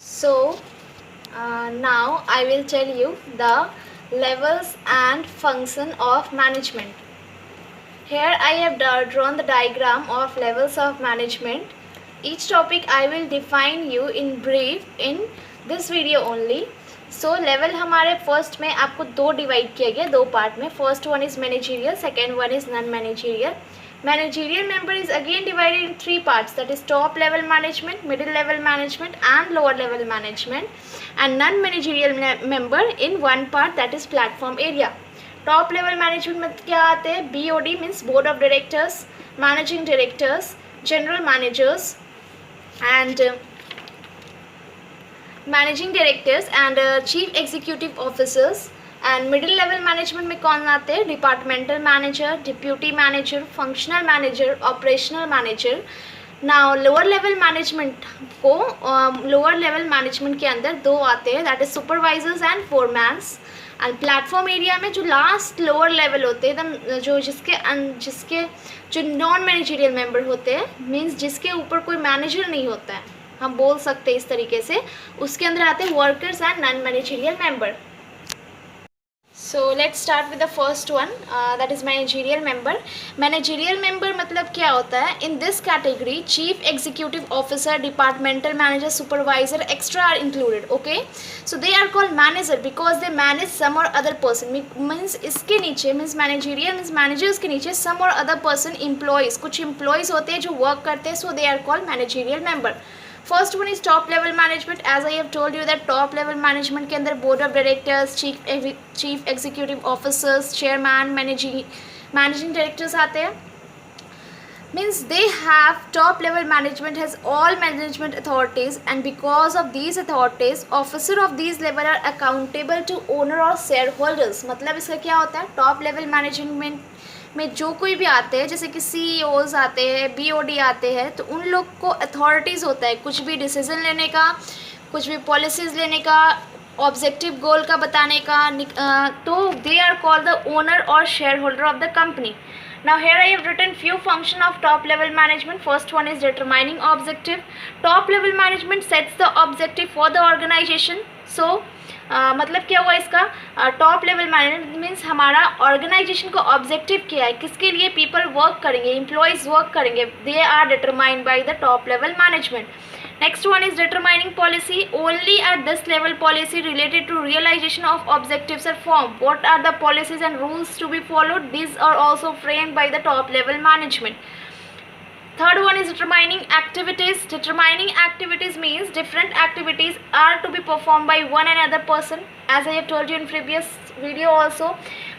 So now I will tell you the levels and function of management. Here I have drawn the diagram of levels of management. Each topic I will define you in brief in this video only. So level हमारे first में आपको दो divide किया गया, दो part में. First one is managerial, second one is non managerial. Managerial member is again divided in three parts, that is top level management, middle level management and lower level management, and non-managerial member in one part, that is platform area. Top level management में क्या आते हैं? BOD means board of directors, managing directors, general managers and managing directors and chief executive officers. And middle level management में कौन आते हैं? Departmental manager, deputy manager, functional manager, operational manager. Now lower level management को lower level management के अंदर दो आते हैं, that is supervisors and foremans. And platform area में जो लास्ट लोअर लेवल होते हैं एकदम जिसके जो नॉन मैनेजरियल मेंबर होते हैं, मीन्स जिसके ऊपर कोई मैनेजर नहीं होता है, हम बोल सकते हैं इस तरीके से, उसके अंदर आते हैं workers and non managerial member. So let's start with the first one, that is managerial member. Managerial member मतलब क्या होता है? In this category, chief executive officer, departmental manager, supervisor, extra are included. Okay, so they are called manager because they manage some or other person. Means इसके नीचे means managerial means managers के नीचे some or other person employees, कुछ employees होते हैं जो work करते हैं, so they are called managerial member. First one is top level management. As I have told you that top level management के अंदर board of directors, chief executive officers, chairman, managing directors आते हैं. Means they have top level management has all management authorities and because of these authorities officer of these level are accountable to owner और shareholders. मतलब इसका क्या होता है? Top level management में जो कोई भी आते हैं, जैसे कि CEOs आते हैं, BOD आते हैं, तो उन लोग को अथॉरिटीज़ होता है कुछ भी डिसीजन लेने का, कुछ भी पॉलिसीज़ लेने का, ऑब्जेक्टिव गोल का बताने का. तो they are called the owner और shareholder of the company. Now here I have written few function of top level management. First one is determining objective. Top level management sets the objective for the organization. So मतलब क्या हुआ इसका? Top level management means हमारा organisation का objective क्या है, किसके लिए पीपल वर्क करेंगे, एम्प्लॉयज़ वर्क करेंगे, they are determined by the top level management. Next one is determining policy. Only at this level policy related to realization of objectives are formed. What are the policies and rules to be followed? These are also framed by the top level management. Third one is determining activities. Determining activities means different activities are to be performed by one another person. As I have told you in previous video also,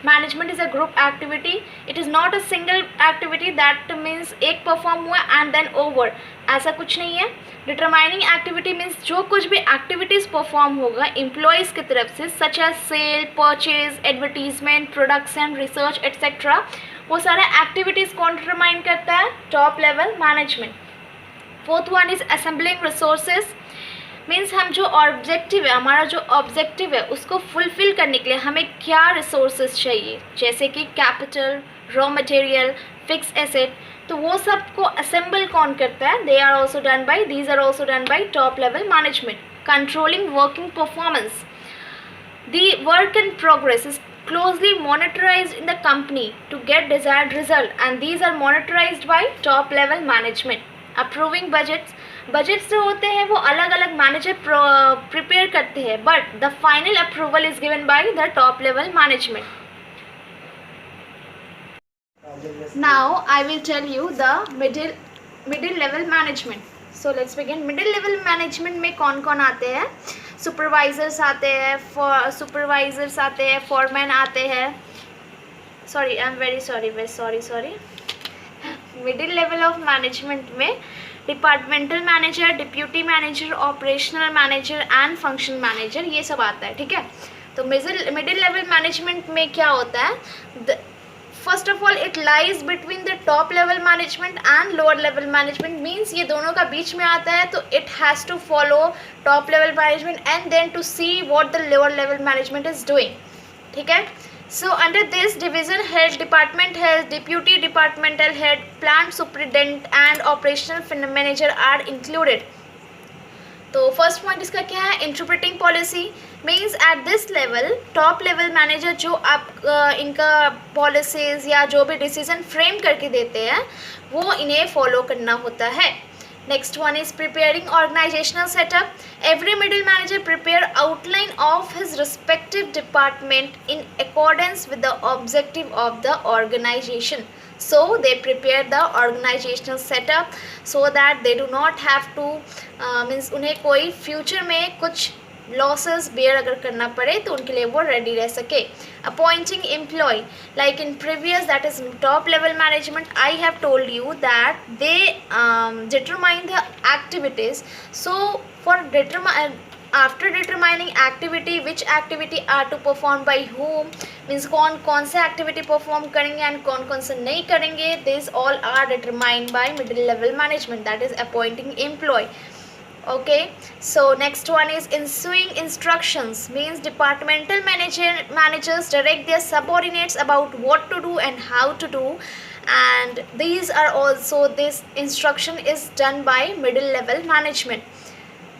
management is a group activity. It is not a single activity that means एक perform हुआ and then over. ऐसा कुछ नहीं है. Determining activity means जो कुछ भी activities perform होगा employees की तरफ से, such as sale, purchase, advertisement, production, research, etc. वो सारा एक्टिविटीज़ कौन डिटरमाइन करता है? Top level management. Fourth one is assembling resources. Means हम जो ऑब्जेक्टिव है, हमारा जो ऑब्जेक्टिव है उसको फुलफिल करने के लिए हमें क्या रिसोर्सेज चाहिए, जैसे कि capital, raw material, fix asset, तो वो सब को असेंबल कौन करता है? They are also done by these are also done by top level management. Controlling working performance. The work in progress is closely monitored in the company to get desired result, and these are monitored by top level management. Approving budgets. Budgets जो होते हैं वो अलग अलग manager prepare करते हैं, but the final approval is given by the top level management. Now I will tell you the middle level management. So let's begin. Middle level management में कौन कौन आते हैं? सुपरवाइजर्स आते हैं, फॉरमैन आते हैं. Sorry, I am very sorry. Middle level of management में departmental manager, deputy manager, operational manager and function manager, ये सब आता है. ठीक है, तो मिडिल लेवल मैनेजमेंट में क्या होता है? First of all it lies between the top level management and lower level management. Means ये दोनों का बीच में आता है, तो it has to follow top level management and then to see what the lower level management is doing. ठीक है, so under this division head, department head, deputy departmental head, plant superintendent and operational manager are included. तो first point इसका क्या है, interpreting policy means at this level top level manager जो आप इनका policies या जो भी डिसीजन फ्रेम करके देते हैं वो इन्हें फॉलो करना होता है. Next one is preparing organizational setup. Every middle manager prepare outline of his respective department in accordance with the objective of the organization. So they prepare the organizational setup so that they do not have to means उन्हें कोई future में कुछ losses bear अगर करना पड़े तो उनके लिए वो रेडी रह सके. Appointing employ like in previous that is top level management I have told you that they determine the activities. So for after determining activity which activity are to perform by whom means कौन कौन से activity perform करेंगे and कौन कौन से नहीं करेंगे, these all are determined by middle level management, that is appointing employee. Okay, so next one is ensuing instructions means departmental managers direct their subordinates about what to do and how to do, and these are also, this instruction is done by middle level management.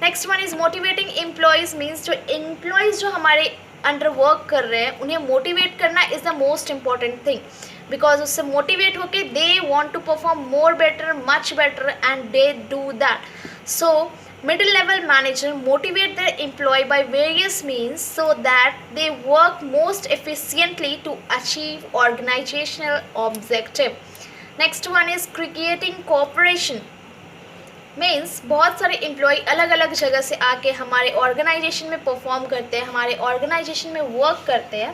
Next one is motivating employees means जो employees जो हमारे under work कर रहे हैं उन्हें motivate करना is the most important thing, because उससे motivate होके they want to perform more better much better and they do that. So middle level manager motivate their employee by various means so that they work most efficiently to achieve organizational objective. Next one is creating cooperation means बहुत सारे employ अलग अलग जगह से आके हमारे organisation में perform करते हैं, हमारे ऑर्गेनाइजेशन में वर्क करते हैं.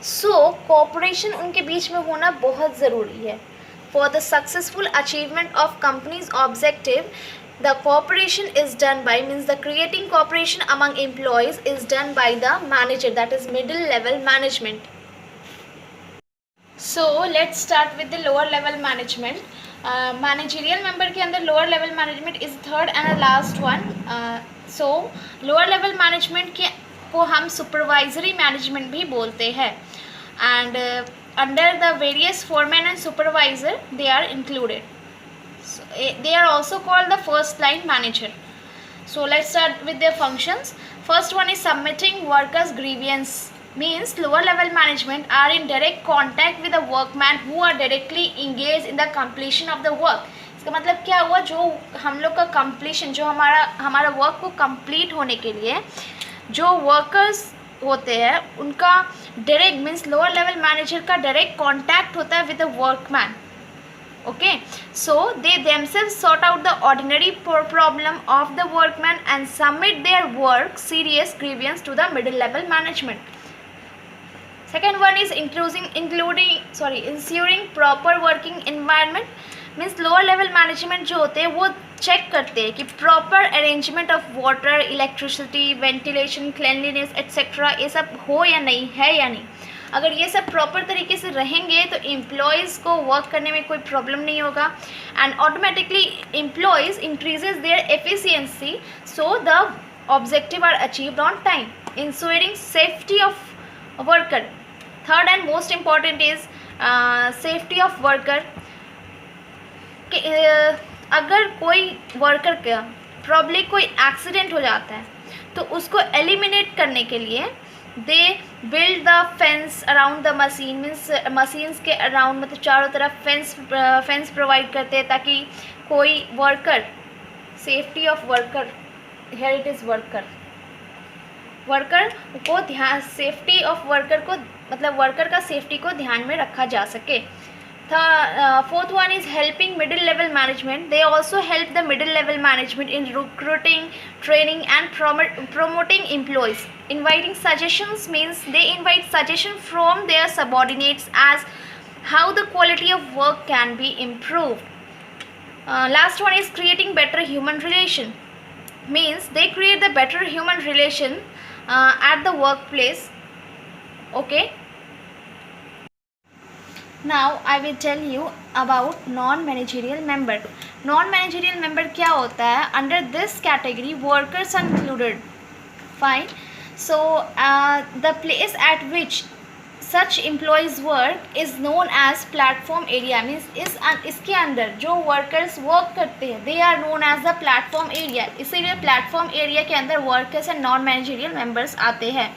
सो कोऑपरेशन उनके बीच में होना बहुत ज़रूरी है. For the successful achievement of companies objective the cooperation is done by means the creating cooperation among employees is done by the manager, that is middle level management. So let's start with the lower level management. Managerial member के अंदर lower level management is third and last one. So lower level management को हम supervisory management भी बोलते हैं, and under the various foreman and supervisor they are included. So, they are also called the first line manager. So let's start with their functions. First one is submitting workers grievance means lower level management are in direct contact with the workman who are directly engaged in the completion of the work. इसका मतलब क्या हुआ, जो हम लोग का completion, जो हमारा वर्क को complete होने के लिए जो वर्कर्स होते हैं उनका direct means lower level manager का डायरेक्ट कॉन्टैक्ट होता है with the workman. Okay, so they themselves sort out the ordinary problem of the workman and submit their work serious grievance to the middle level management. Second one is ensuring proper working environment means lower level management जो होते हैं वो check करते हैं कि proper arrangement of water, electricity, ventilation, cleanliness etcetera ये सब हो या नहीं है या नहीं. अगर ये सब प्रॉपर तरीके से रहेंगे तो एम्प्लॉयज़ को वर्क करने में कोई प्रॉब्लम नहीं होगा and automatically employees increases their efficiency so the objective are achieved on time. Ensuring safety of worker, third and most important is safety of worker. अगर कोई वर्कर का प्रॉब्ली कोई एक्सीडेंट हो जाता है तो उसको एलिमिनेट करने के लिए they build the fence around the machine means machines के अराउंड मतलब चारों तरफ फेंस प्रोवाइड करते हैं ताकि कोई worker, safety of worker, here it is worker को ध्यान, सेफ्टी ऑफ वर्कर को मतलब वर्कर का सेफ्टी को ध्यान में रखा जा सके. Fourth one is helping middle level management. They also help the middle level management in recruiting, training and promoting employees. Inviting suggestions means they invite suggestions from their subordinates as how the quality of work can be improved. Last one is creating better human relation means they create the better human relation at the workplace. Okay. Now I will tell you about non-managerial member. Non-managerial member क्या होता है? Under this category workers are included. Fine. So the place at which such employees work is known as platform area. Means इसके अंदर जो workers work करते हैं they are known as the platform area. इसीलिए platform area के अंदर workers and non managerial members आते हैं.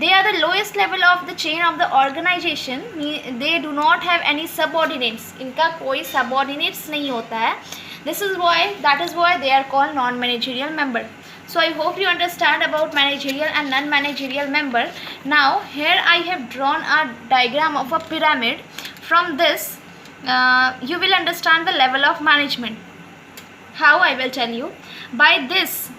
They are the lowest level of the chain of the organization. They do not have any subordinates. इनका कोई subordinates नहीं होता है. That is why they are called non-managerial member. So I hope you understand about managerial and non-managerial member. Now here I have drawn a diagram of a pyramid. From this you will understand the level of management. How I will tell you. By this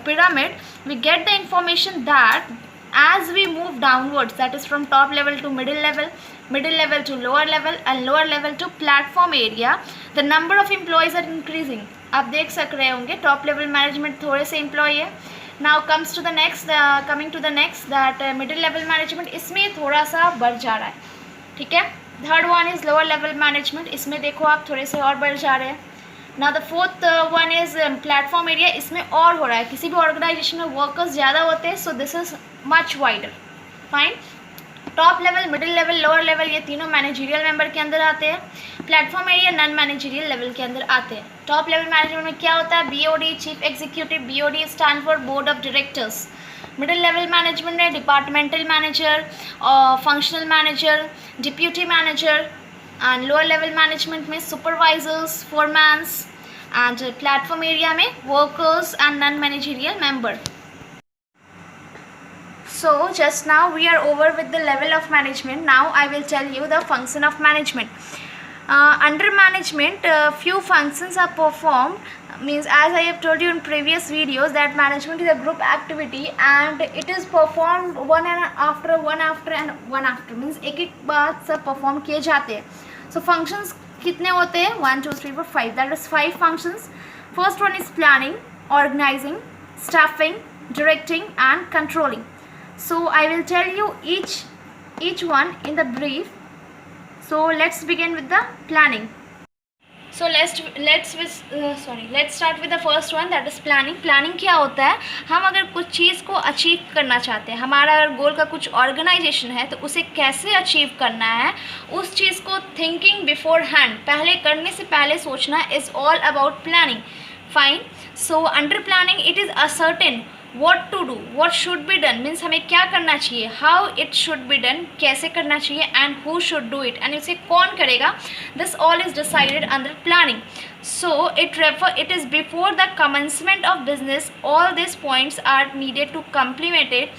pyramid we get the information that as we move downwards, that is from top level to middle level to lower level and lower level to platform area, the number of employees are increasing. आप देख सक रहे होंगे top level management थोड़े से employ है. Now coming to the next that middle level management, इसमें थोड़ा सा बढ़ जा रहा है. ठीक है. Third one is lower level management, इसमें देखो आप थोड़े से और बढ़ जा रहे हैं. ना the fourth one is platform area, इसमें और हो रहा है. किसी भी ऑर्गेनाइजेशन में वर्कर्स ज़्यादा होते हैं, so this is much wider. Fine. Top level, middle level, lower level, ये तीनों मैनेजरियल मेंबर के अंदर आते हैं. Platform area non managerial level के अंदर आते हैं. टॉप लेवल मैनेजमेंट में क्या होता है? BOD, chief executive. BOD stand for board of directors. Middle level management में departmental manager, functional manager, deputy manager. And lower level management में supervisors, foremans. And platform area में workers and non managerial member. So just now we are over with the level of management. Now I will tell you the function of management. Under management, few functions are performed. Means as I have told you in previous videos that management is a group activity and it is performed one after. Means एक बार सब perform किए जाते हैं. So functions कितने होते हैं? 1 2 3 4 5. That is 5 functions. First one is planning, organizing, staffing, directing and controlling. So I will tell you each one in the brief. So let's begin with the planning. So let's start with the first one, that is planning. Planning क्या होता है? हम अगर कुछ चीज़ को achieve करना चाहते हैं, हमारा अगर गोल का कुछ ऑर्गेनाइजेशन है, तो उसे कैसे अचीव करना है, उस चीज़ को थिंकिंग बिफोर हैंड, पहले करने से पहले सोचना, is all about planning. Fine. So under planning it is ascertain what to do, what should be done. Means हमें क्या करना चाहिए, how it should be done, कैसे करना चाहिए, and who should do it, and इसे कौन करेगा. This all is decided under planning. So it is before the commencement of business. All these points are needed to complement it.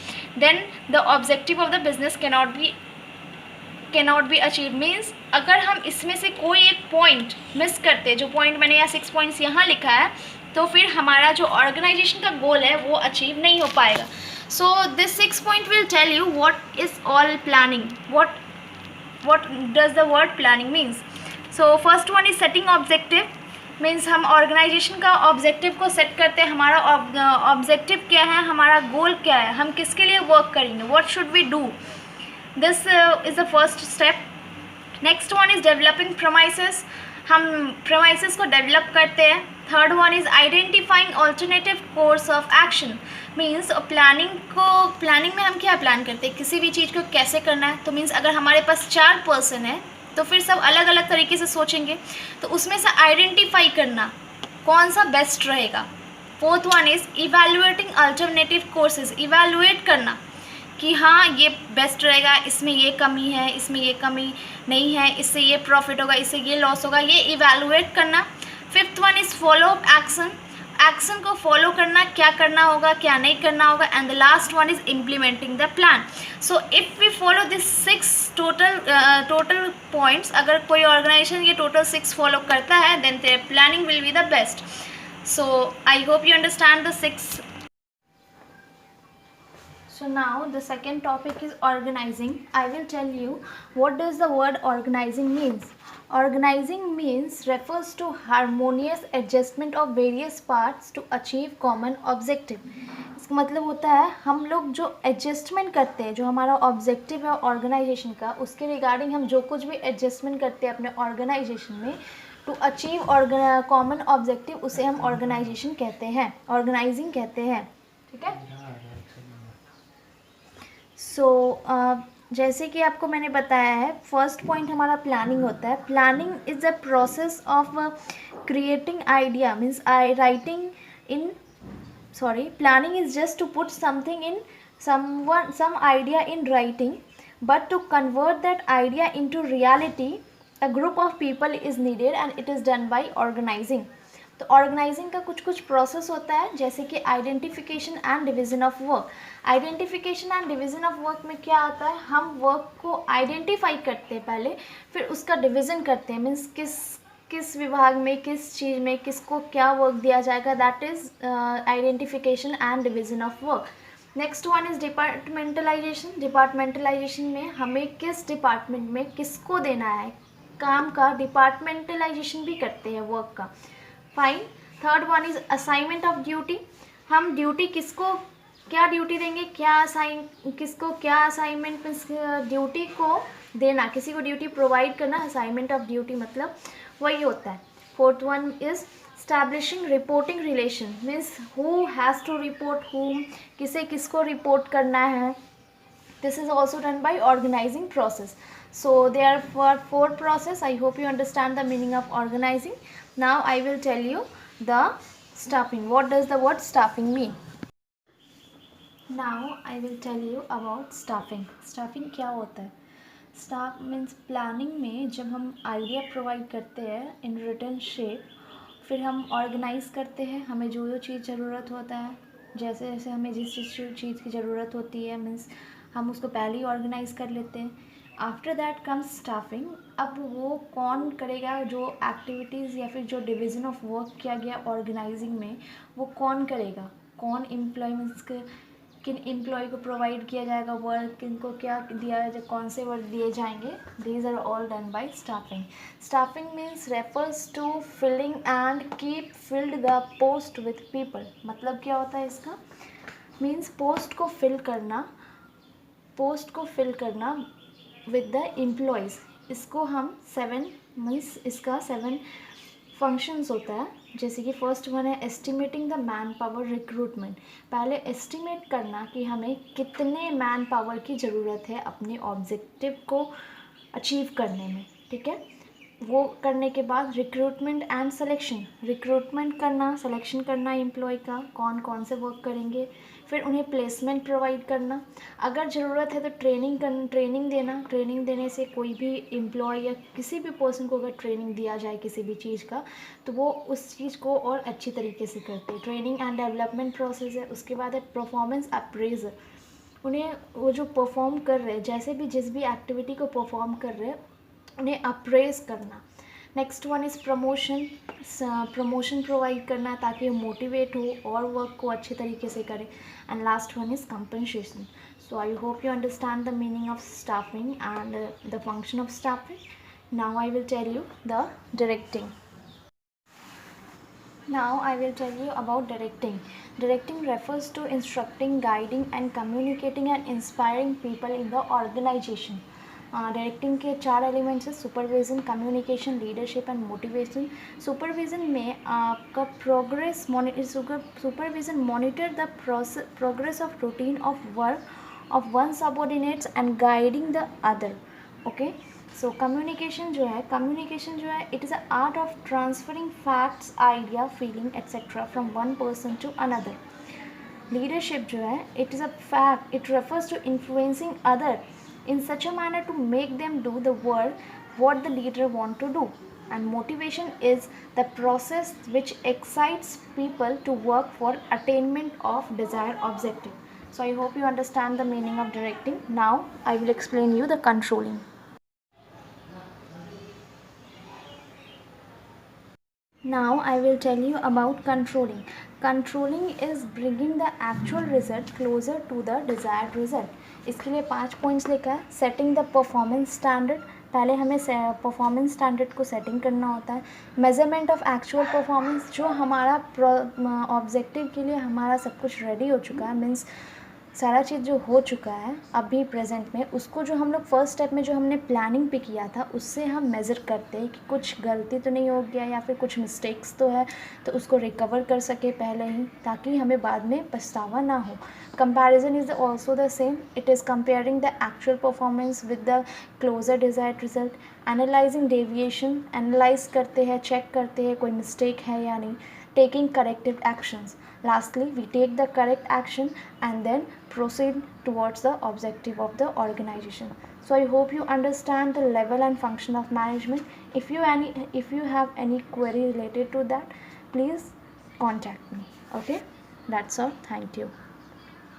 Then the objective of the business cannot be achieved. Means अगर हम इसमें से कोई एक point miss करते हैं, जो point मैंने यहाँ 6 पॉइंट्स यहाँ लिखा है, तो फिर हमारा जो ऑर्गेनाइजेशन का गोल है वो अचीव नहीं हो पाएगा. So this 6 point will tell you what is all planning, what does the word planning means. So first one is setting objective. Means हम ऑर्गेनाइजेशन का ऑब्जेक्टिव को सेट करते हैं. हमारा ऑब्जेक्टिव क्या है, हमारा गोल क्या है, हम किसके लिए वर्क करेंगे, what should we do. This is the first step. Next one is developing premises. हम प्रेमाइसेस को डेवलप करते हैं. Third one is identifying alternative course of action. Means planning में हम क्या प्लान करते हैं, किसी भी चीज़ को कैसे करना है. तो मीन्स अगर हमारे पास 4 पर्सन है, तो फिर सब अलग अलग तरीके से सोचेंगे, तो उसमें से आइडेंटिफाई करना कौन सा बेस्ट रहेगा. Fourth one is evaluating alternative courses. Evaluate करना कि हाँ ये बेस्ट रहेगा, इसमें ये कमी है, इसमें ये कमी नहीं है, इससे ये प्रॉफिट होगा, इससे ये लॉस होगा, ये इवैल्यूएट करना. Fifth one is follow up action. Action को फॉलो करना, क्या करना होगा, क्या नहीं करना होगा. And the last one is implementing the plan. So if we follow this 6 total points, अगर कोई ऑर्गेनाइजेशन ये टोटल 6 फॉलो करता है, then their planning will be the best. So I hope you understand the 6. So now the second topic is organizing. I will tell you what does the word organizing means. Organizing means refers to harmonious adjustment of various parts to achieve common objective. इसका मतलब होता है हम लोग जो adjustment करते हैं, जो हमारा ऑब्जेक्टिव है ऑर्गेनाइजेशन का, उसके रिगार्डिंग हम जो कुछ भी एडजस्टमेंट करते हैं अपने ऑर्गेनाइजेशन में टू अचीव कॉमन ऑब्जेक्टिव, उसे हम ऑर्गेनाइजेशन कहते हैं, ऑर्गेनाइजिंग कहते हैं. ठीक है. सो जैसे कि आपको मैंने बताया है, फर्स्ट पॉइंट हमारा प्लानिंग होता है. Planning is a process of creating idea, means I writing in planning is just to put something in some idea in writing, but to convert that idea into reality a group of people is needed and it is done by organizing. तो organising का कुछ कुछ process होता है, जैसे कि identification and division of work. Identification and division of work में क्या आता है, हम वर्क को आइडेंटिफाई करते हैं पहले, फिर उसका डिवीज़न करते हैं, मीन्स किस विभाग में, किस चीज़ में किसको क्या वर्क दिया जाएगा. That is identification and division of work. Next one is departmentalisation. Departmentalisation में हमें किस डिपार्टमेंट में किसको देना है काम का डिपार्टमेंटलाइजेशन भी करते हैं वर्क का. Fine. Third one is assignment of duty. हम ड्यूटी किसको क्या ड्यूटी देंगे, किसको क्या असाइनमेंट, मीन्स ड्यूटी को देना, किसी को ड्यूटी प्रोवाइड करना. असाइनमेंट ऑफ ड्यूटी मतलब वही होता है. Fourth one is establishing reporting relation, means who has to report whom, किसे किसको रिपोर्ट करना है. This is also done by organising process. So there are four process. I hope you understand the meaning of organizing. Now I will tell you the staffing. What does the word staffing mean? Now I will tell you about staffing. Staffing क्या होता है? Staff means planning में जब हम idea provide करते हैं इन written shape, फिर हम ऑर्गेनाइज करते हैं हमें जो जो चीज़ ज़रूरत होता है, जैसे जैसे हमें जिस चीज़ की ज़रूरत होती है, मीन्स हम उसको पहले ही ऑर्गेनाइज कर लेते हैं. After that comes staffing. अब वो कौन करेगा, जो एक्टिविटीज़ या फिर जो डिवीज़न ऑफ वर्क किया गया ऑर्गेनाइजिंग में, वो कौन करेगा, कौन एम्प्लॉयमेंट्स के किन एम्प्लॉय को प्रोवाइड किया जाएगा वर्क, किनको क्या दिया जाए, कौन से वर्क दिए जाएंगे. These are all done by staffing. Staffing means refers to filling and keep filled the post with people. मतलब क्या होता है इसका, मीन्स पोस्ट को फिल करना विद द एम्प्लॉयज़. इसको हम 7 मीन्स इसका 7 फंक्शंस होता है. जैसे कि फर्स्ट वन है estimating the man power recruitment. पहले एस्टिमेट करना कि हमें कितने मैन पावर की ज़रूरत है अपने ऑब्जेक्टिव को अचीव करने में. ठीक है, वो करने के बाद रिक्रूटमेंट एंड सिलेक्शन. रिक्रूटमेंट करना, सिलेक्शन करना एम्प्लॉय का, कौन कौन से वर्क करेंगे. फिर उन्हें प्लेसमेंट प्रोवाइड करना, अगर ज़रूरत है तो ट्रेनिंग देना. ट्रेनिंग देने से कोई भी एम्प्लॉय या किसी भी पर्सन को अगर ट्रेनिंग दिया जाए किसी भी चीज़ का, तो वो उस चीज़ को और अच्छी तरीके से करते हैं. ट्रेनिंग एंड डेवलपमेंट प्रोसेस है. उसके बाद है परफॉर्मेंस अप्रेजल. उन्हें वो जो परफॉर्म कर रहे हैं, जैसे भी जिस भी एक्टिविटी को परफॉर्म कर रहे हैं, उन्हें अप्रेज करना. Next one is promotion provide करना ताकि वो मोटिवेट हो और वर्क को अच्छे तरीके से करे. And last one is compensation. So I hope you understand the meaning of staffing and the function of staffing. Now I will tell you the directing. Now I will tell you about directing. Directing refers to instructing, guiding and communicating and inspiring people in the organization. Directing के 4 elements है: supervision, communication, leadership and motivation. Supervision में आपका supervision monitor the progress of routine of work of one subordinates and guiding the other. Okay. So communication जो है it is a art of transferring facts, idea, feeling etcetera from one person to another. Leadership जो है it is a fact, it refers to influencing other in such a manner to make them do the work what the leader want to do. And motivation is the process which excites people to work for attainment of desired objective. So I hope you understand the meaning of directing. Now I will explain you the controlling. Now I will tell you about controlling. Controlling is bringing the actual result closer to the desired result. इसके लिए 5 points लिखा है. Setting the performance standard. पहले हमें performance standard को setting करना होता है. Measurement of actual performance. जो हमारा ऑब्जेक्टिव के लिए हमारा सब कुछ रेडी हो चुका है, मीन्स सारा चीज़ जो हो चुका है अभी प्रेजेंट में, उसको जो हम लोग फर्स्ट स्टेप में जो हमने प्लानिंग पे किया था उससे हम मेज़र करते हैं कि कुछ गलती तो नहीं हो गया या फिर कुछ मिस्टेक्स तो है, तो उसको रिकवर कर सके पहले ही, ताकि हमें बाद में पछतावा ना हो. Comparison is also the same. It is comparing the actual performance with the closer desired result. Analysing deviation, analyse करते हैं, चेक करते हैं कोई मिस्टेक है या नहीं. Taking corrective actions. Lastly, we take the correct action and then proceed towards the objective of the organization. So I hope you understand the level and function of management. If you have any query related to that, please contact me. Okay, that's all. Thank you.